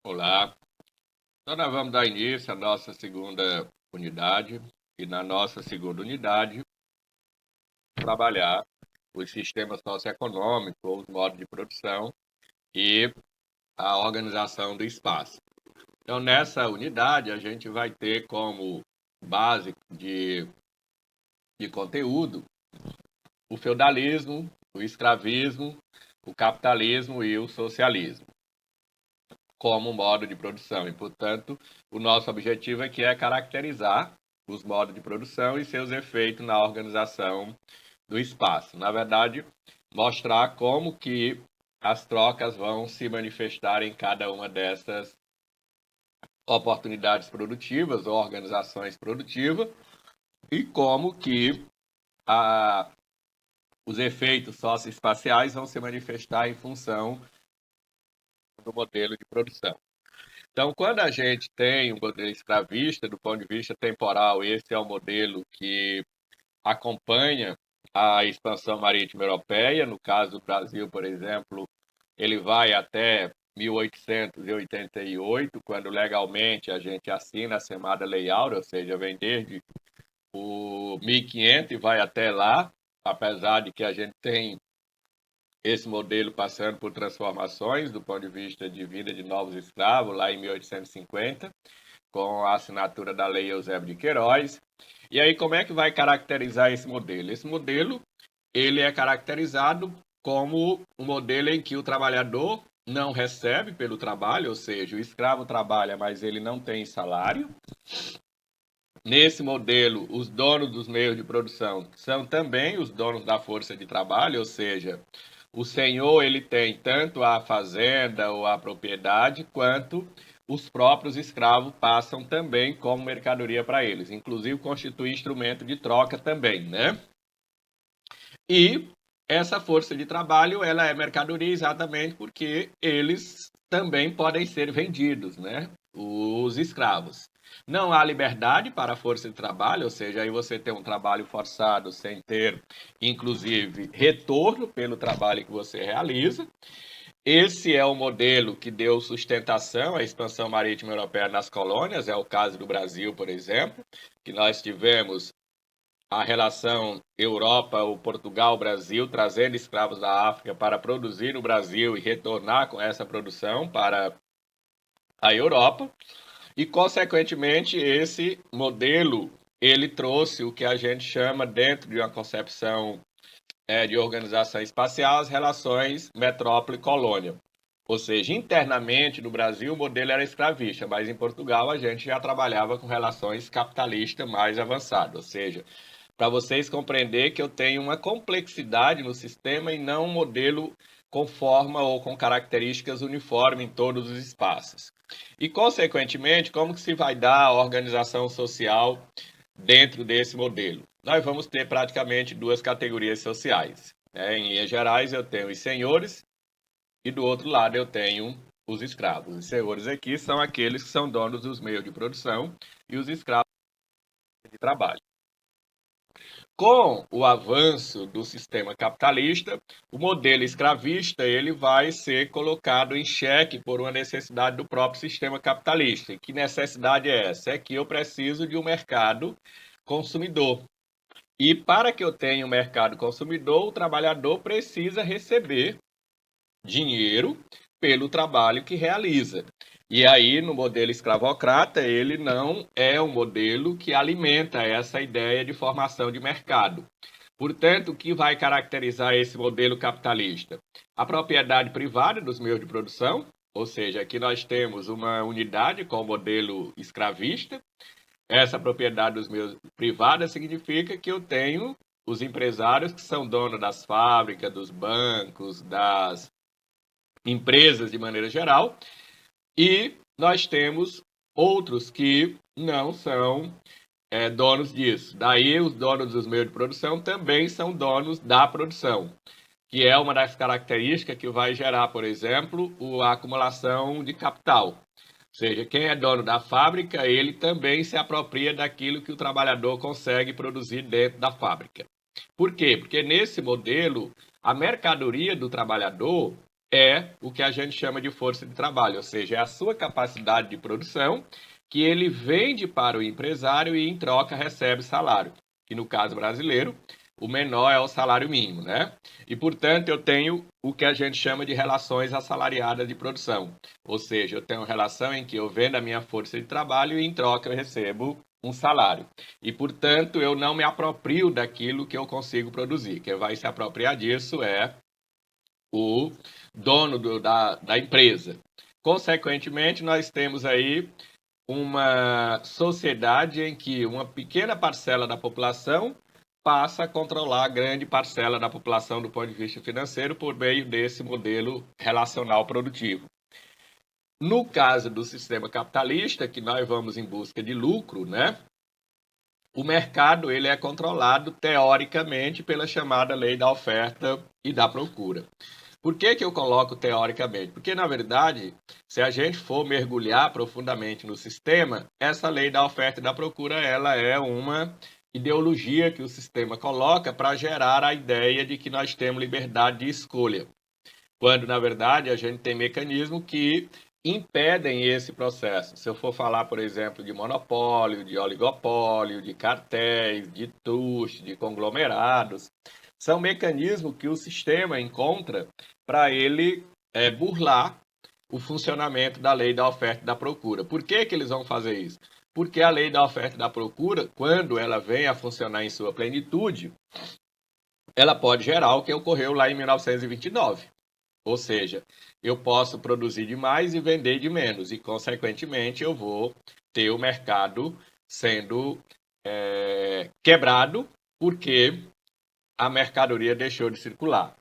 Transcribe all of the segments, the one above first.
Olá, então nós vamos dar início à nossa segunda unidade e na nossa segunda unidade trabalhar os sistemas socioeconômicos, os modos de produção e a organização do espaço. Então nessa unidade a gente vai ter como base de conteúdo o feudalismo, o escravismo, o capitalismo e o socialismo como modo de produção. E, portanto, o nosso objetivo aqui é caracterizar os modos de produção e seus efeitos na organização do espaço. Na verdade, mostrar como que as trocas vão se manifestar em cada uma dessas oportunidades produtivas ou organizações produtivas e como que os efeitos socioespaciais vão se manifestar em função do modelo de produção. Então, quando a gente tem um modelo escravista, do ponto de vista temporal, esse é o modelo que acompanha a expansão marítima europeia. No caso do Brasil, por exemplo, ele vai até 1888, quando legalmente a gente assina a chamada Lei Áurea, ou seja, vem desde o 1500 e vai até lá, apesar de que a gente tem esse modelo passando por transformações do ponto de vista de vinda de novos escravos, lá em 1850, com a assinatura da Lei Eusébio de Queiroz. E aí, como é que vai caracterizar esse modelo? Esse modelo ele é caracterizado como um modelo em que o trabalhador não recebe pelo trabalho, ou seja, o escravo trabalha, mas ele não tem salário. Nesse modelo, os donos dos meios de produção são também os donos da força de trabalho, ou seja, o senhor ele tem tanto a fazenda ou a propriedade, quanto os próprios escravos passam também como mercadoria para eles. Inclusive constitui instrumento de troca também, né? E essa força de trabalho ela é mercadoria exatamente porque eles também podem ser vendidos, né? Os escravos. Não há liberdade para a força de trabalho, ou seja, aí você tem um trabalho forçado sem ter, inclusive, retorno pelo trabalho que você realiza. Esse é o modelo que deu sustentação à expansão marítima europeia nas colônias, é o caso do Brasil, por exemplo, que nós tivemos a relação Europa, ou Portugal, Brasil, trazendo escravos da África para produzir no Brasil e retornar com essa produção para a Europa. E, consequentemente, esse modelo ele trouxe o que a gente chama, dentro de uma concepção de organização espacial, as relações metrópole-colônia. Ou seja, internamente no Brasil o modelo era escravista, mas em Portugal a gente já trabalhava com relações capitalistas mais avançadas. Ou seja, para vocês compreender que eu tenho uma complexidade no sistema e não um modelo com forma ou com características uniformes em todos os espaços. E, consequentemente, como que se vai dar a organização social dentro desse modelo? Nós vamos ter praticamente duas categorias sociais. Em linhas gerais, eu tenho os senhores e, do outro lado, eu tenho os escravos. Os senhores aqui são aqueles que são donos dos meios de produção e os escravos de trabalho. Com o avanço do sistema capitalista, o modelo escravista ele vai ser colocado em xeque por uma necessidade do próprio sistema capitalista. E que necessidade é essa? É que eu preciso de um mercado consumidor. E para que eu tenha um mercado consumidor, o trabalhador precisa receber dinheiro pelo trabalho que realiza. E aí, no modelo escravocrata, ele não é um modelo que alimenta essa ideia de formação de mercado. Portanto, o que vai caracterizar esse modelo capitalista? A propriedade privada dos meios de produção, ou seja, aqui nós temos uma unidade com o modelo escravista. Essa propriedade dos meios privada significa que eu tenho os empresários que são donos das fábricas, dos bancos, das empresas de maneira geral, e nós temos outros que não são donos disso. Daí os donos dos meios de produção também são donos da produção, que é uma das características que vai gerar, por exemplo, a acumulação de capital. Ou seja, quem é dono da fábrica, ele também se apropria daquilo que o trabalhador consegue produzir dentro da fábrica. Por quê? Porque nesse modelo, a mercadoria do trabalhador é o que a gente chama de força de trabalho, ou seja, é a sua capacidade de produção que ele vende para o empresário e, em troca, recebe salário. Que no caso brasileiro, o menor é o salário mínimo, né? E, portanto, eu tenho o que a gente chama de relações assalariadas de produção. Ou seja, eu tenho uma relação em que eu vendo a minha força de trabalho e, em troca, eu recebo um salário. E, portanto, eu não me aproprio daquilo que eu consigo produzir. Quem vai se apropriar disso é o dono da empresa. Consequentemente, nós temos aí uma sociedade em que uma pequena parcela da população passa a controlar a grande parcela da população do ponto de vista financeiro por meio desse modelo relacional produtivo. No caso do sistema capitalista, que nós vamos em busca de lucro, né? O mercado ele é controlado teoricamente pela chamada lei da oferta e da procura. Por que eu coloco teoricamente? Porque, na verdade, se a gente for mergulhar profundamente no sistema, essa lei da oferta e da procura ela é uma ideologia que o sistema coloca para gerar a ideia de que nós temos liberdade de escolha, quando, na verdade, a gente tem mecanismos que impedem esse processo. Se eu for falar, por exemplo, de monopólio, de oligopólio, de cartéis, de truste, de conglomerados, são mecanismos que o sistema encontra para ele burlar o funcionamento da lei da oferta e da procura. Por que eles vão fazer isso? Porque a lei da oferta e da procura, quando ela vem a funcionar em sua plenitude, ela pode gerar o que ocorreu lá em 1929. Ou seja, eu posso produzir demais e vender de menos, e, consequentemente, eu vou ter o mercado sendo quebrado porque a mercadoria deixou de circular.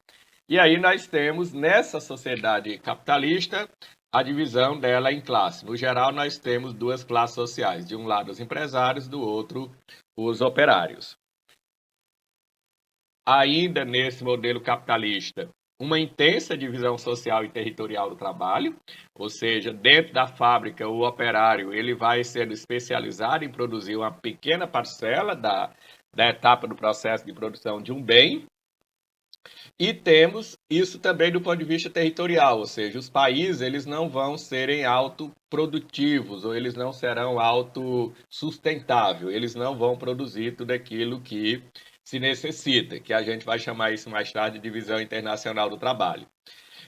E aí nós temos, nessa sociedade capitalista, a divisão dela em classes. No geral, nós temos duas classes sociais. De um lado, os empresários, do outro, os operários. Ainda nesse modelo capitalista, uma intensa divisão social e territorial do trabalho, ou seja, dentro da fábrica, o operário ele vai sendo especializado em produzir uma pequena parcela da etapa do processo de produção de um bem. E temos isso também do ponto de vista territorial, ou seja, os países eles não vão serem autoprodutivos ou eles não serão autossustentáveis, eles não vão produzir tudo aquilo que se necessita, que a gente vai chamar isso mais tarde de divisão internacional do trabalho.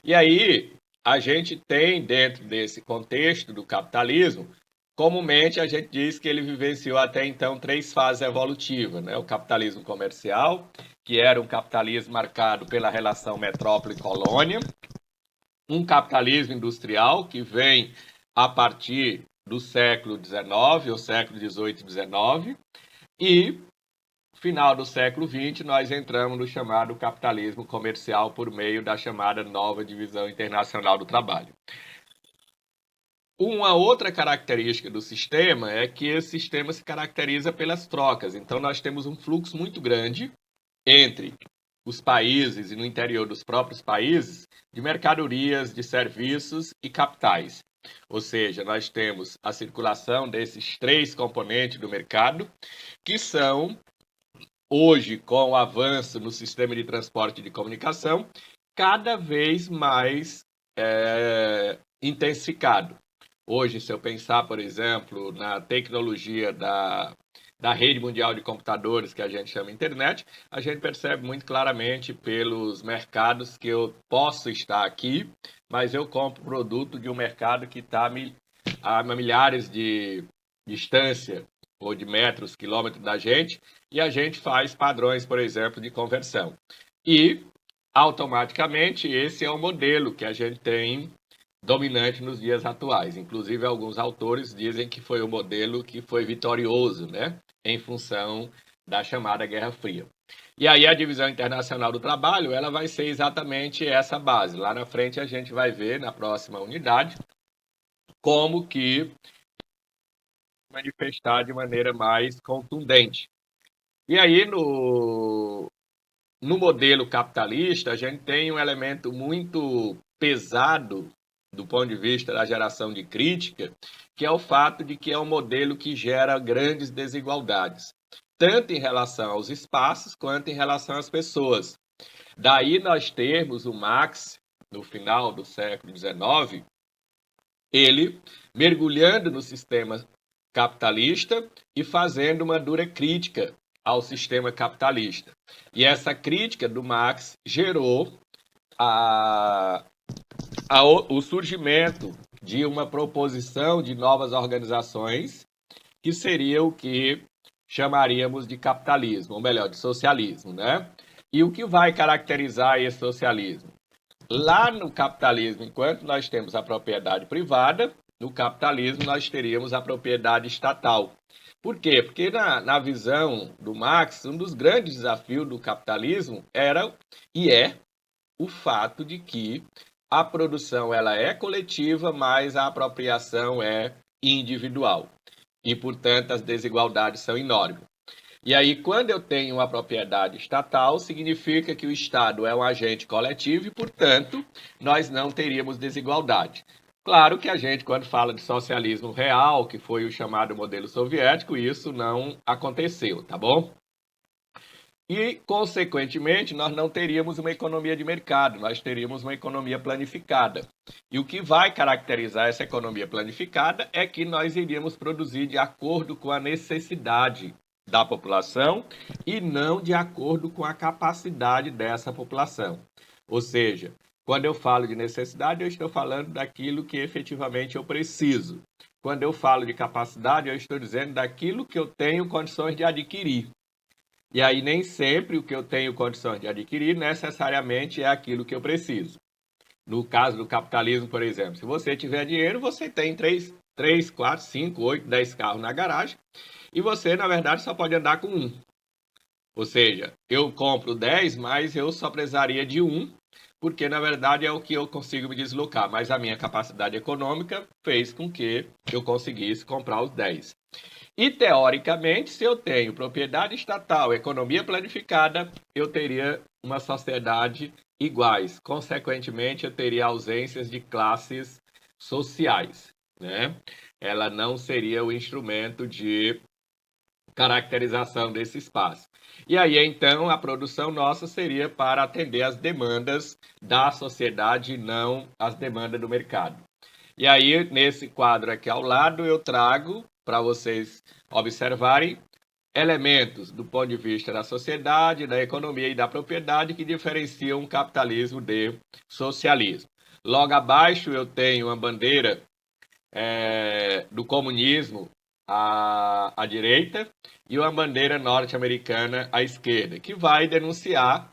E aí a gente tem dentro desse contexto do capitalismo, comumente a gente diz que ele vivenciou até então três fases evolutivas, né? O capitalismo comercial, que era um capitalismo marcado pela relação metrópole-colônia, um capitalismo industrial, que vem a partir do século XIX, ou século XVIII e XIX, e final do século XX, nós entramos no chamado capitalismo comercial por meio da chamada nova divisão internacional do trabalho. Uma outra característica do sistema é que esse sistema se caracteriza pelas trocas. Então, nós temos um fluxo muito grande entre os países e no interior dos próprios países de mercadorias, de serviços e capitais. Ou seja, nós temos a circulação desses três componentes do mercado, que são, hoje, com o avanço no sistema de transporte e de comunicação, cada vez mais intensificado. Hoje, se eu pensar, por exemplo, na tecnologia da rede mundial de computadores, que a gente chama internet, a gente percebe muito claramente pelos mercados que eu posso estar aqui, mas eu compro produto de um mercado que está a milhares de distância ou de metros, quilômetros da gente, e a gente faz padrões, por exemplo, de conversão. E, automaticamente, esse é o modelo que a gente tem dominante nos dias atuais. Inclusive, alguns autores dizem que foi o modelo que foi vitorioso, né, em função da chamada Guerra Fria. E aí a divisão internacional do trabalho, ela vai ser exatamente essa base. Lá na frente a gente vai ver, na próxima unidade, como que manifestar de maneira mais contundente. E aí, no modelo capitalista, a gente tem um elemento muito pesado do ponto de vista da geração de crítica, que é o fato de que é um modelo que gera grandes desigualdades, tanto em relação aos espaços quanto em relação às pessoas. Daí nós temos o Marx no final do século XIX, ele mergulhando no sistema capitalista e fazendo uma dura crítica ao sistema capitalista. E essa crítica do Marx gerou o surgimento de uma proposição de novas organizações que seria o que chamaríamos de capitalismo, ou melhor, de socialismo, né? E o que vai caracterizar esse socialismo? Lá no capitalismo, enquanto nós temos a propriedade privada, no capitalismo nós teríamos a propriedade estatal. Por quê? Porque na visão do Marx, um dos grandes desafios do capitalismo era e é o fato de que a produção ela é coletiva, mas a apropriação é individual. E, portanto, as desigualdades são enormes. E aí, quando eu tenho uma propriedade estatal, significa que o Estado é um agente coletivo e, portanto, nós não teríamos desigualdade. Claro que a gente, quando fala de socialismo real, que foi o chamado modelo soviético, isso não aconteceu, tá bom? E, consequentemente, nós não teríamos uma economia de mercado, nós teríamos uma economia planificada. E o que vai caracterizar essa economia planificada é que nós iríamos produzir de acordo com a necessidade da população e não de acordo com a capacidade dessa população. Ou seja, quando eu falo de necessidade, eu estou falando daquilo que efetivamente eu preciso. Quando eu falo de capacidade, eu estou dizendo daquilo que eu tenho condições de adquirir. E aí nem sempre o que eu tenho condições de adquirir necessariamente é aquilo que eu preciso. No caso do capitalismo, por exemplo, se você tiver dinheiro, você tem 3, 4, 5, 8, 10 carros na garagem e você, na verdade, só pode andar com um. Ou seja, eu compro 10, mas eu só precisaria de um, porque, na verdade, é o que eu consigo me deslocar. Mas a minha capacidade econômica fez com que eu conseguisse comprar os 10. E, teoricamente, se eu tenho propriedade estatal, economia planificada, eu teria uma sociedade iguais. Consequentemente, eu teria ausências de classes sociais, né? Ela não seria o instrumento de caracterização desse espaço. E aí, então, a produção nossa seria para atender às demandas da sociedade e não às demandas do mercado. E aí, nesse quadro aqui ao lado, eu trago para vocês observarem elementos do ponto de vista da sociedade, da economia e da propriedade que diferenciam o capitalismo de socialismo. Logo abaixo eu tenho a bandeira do comunismo à direita e uma bandeira norte-americana à esquerda, que vai denunciar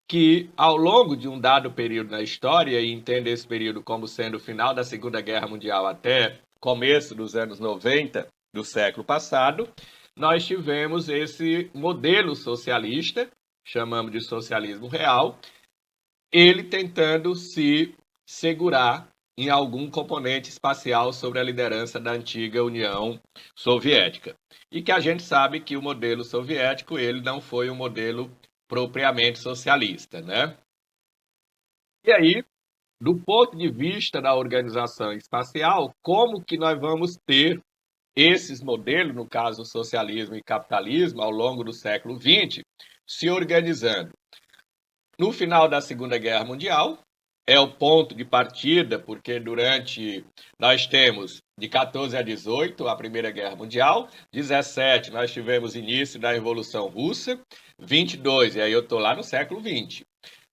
que, ao longo de um dado período na história, e entenda esse período como sendo o final da Segunda Guerra Mundial até começo dos anos 90 do século passado, nós tivemos esse modelo socialista, chamamos de socialismo real, ele tentando se segurar em algum componente espacial sobre a liderança da antiga União Soviética. E que a gente sabe que o modelo soviético ele não foi um modelo propriamente socialista, né? E aí, do ponto de vista da organização espacial, como que nós vamos ter esses modelos, no caso socialismo e capitalismo, ao longo do século XX, se organizando? No final da Segunda Guerra Mundial, é o ponto de partida, porque nós temos de 14 a 18 a Primeira Guerra Mundial, 17 nós tivemos início da Revolução Russa, 22, e aí eu estou lá no século 20.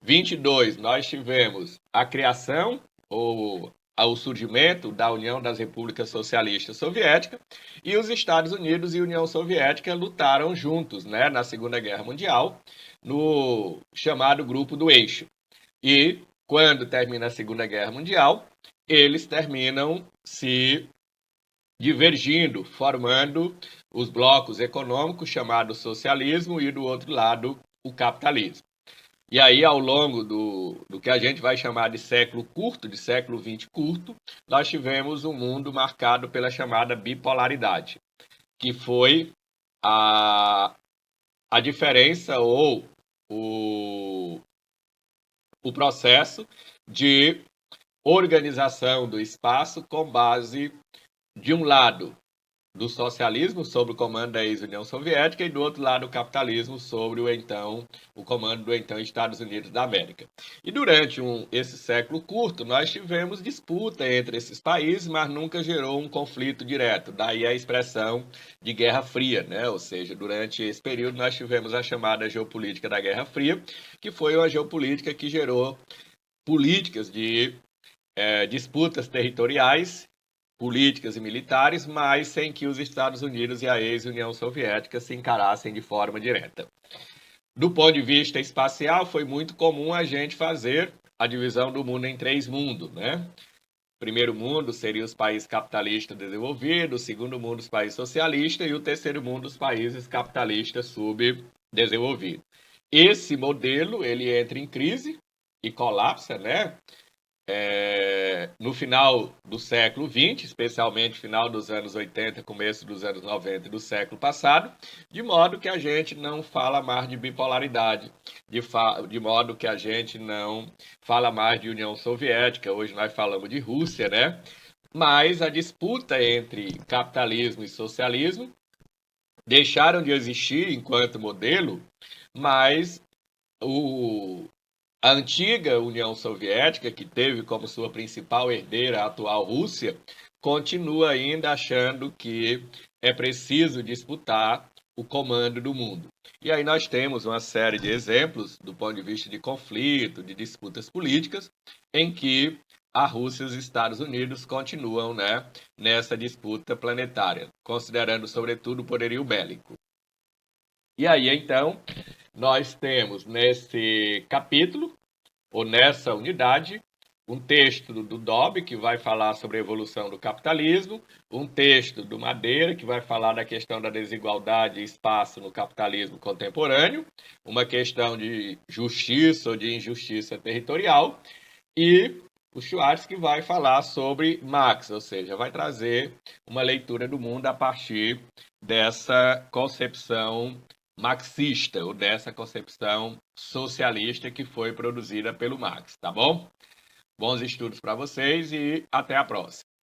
22 nós tivemos a criação ou o surgimento da União das Repúblicas Socialistas Soviéticas e os Estados Unidos e União Soviética lutaram juntos, né, na Segunda Guerra Mundial, no chamado Grupo do Eixo. E quando termina a Segunda Guerra Mundial, eles terminam se divergindo, formando os blocos econômicos chamados socialismo e do outro lado o capitalismo. E aí, ao longo do que a gente vai chamar de século curto, de século XX curto, nós tivemos um mundo marcado pela chamada bipolaridade, que foi a diferença ou o processo de organização do espaço com base, de um lado, do socialismo sob o comando da ex-União Soviética e do outro lado o capitalismo sobre o comando do então Estados Unidos da América. E durante esse século curto nós tivemos disputa entre esses países, mas nunca gerou um conflito direto. Daí a expressão de Guerra Fria, né? Ou seja, durante esse período nós tivemos a chamada geopolítica da Guerra Fria, que foi uma geopolítica que gerou políticas de disputas territoriais, políticas e militares, mas sem que os Estados Unidos e a ex-União Soviética se encarassem de forma direta. Do ponto de vista espacial, foi muito comum a gente fazer a divisão do mundo em três mundos, né? O primeiro mundo seria os países capitalistas desenvolvidos, o segundo mundo os países socialistas e o terceiro mundo os países capitalistas subdesenvolvidos. Esse modelo ele entra em crise e colapsa, né? No final do século XX, especialmente final dos anos 80, começo dos anos 90 do século passado, de modo que a gente não fala mais de bipolaridade, de modo que a gente não fala mais de União Soviética, hoje nós falamos de Rússia, né? Mas a disputa entre capitalismo e socialismo deixaram de existir enquanto modelo, mas a antiga União Soviética, que teve como sua principal herdeira a atual Rússia, continua ainda achando que é preciso disputar o comando do mundo. E aí nós temos uma série de exemplos do ponto de vista de conflito, de disputas políticas, em que a Rússia e os Estados Unidos continuam, né, nessa disputa planetária, considerando sobretudo o poderio bélico. E aí então nós temos nesse capítulo ou nessa unidade, um texto do Dobb, que vai falar sobre a evolução do capitalismo, um texto do Madeira, que vai falar da questão da desigualdade e espaço no capitalismo contemporâneo, uma questão de justiça ou de injustiça territorial, e o Schwartz, que vai falar sobre Marx, ou seja, vai trazer uma leitura do mundo a partir dessa concepção marxista, ou dessa concepção socialista que foi produzida pelo Marx, tá bom? Bons estudos para vocês e até a próxima.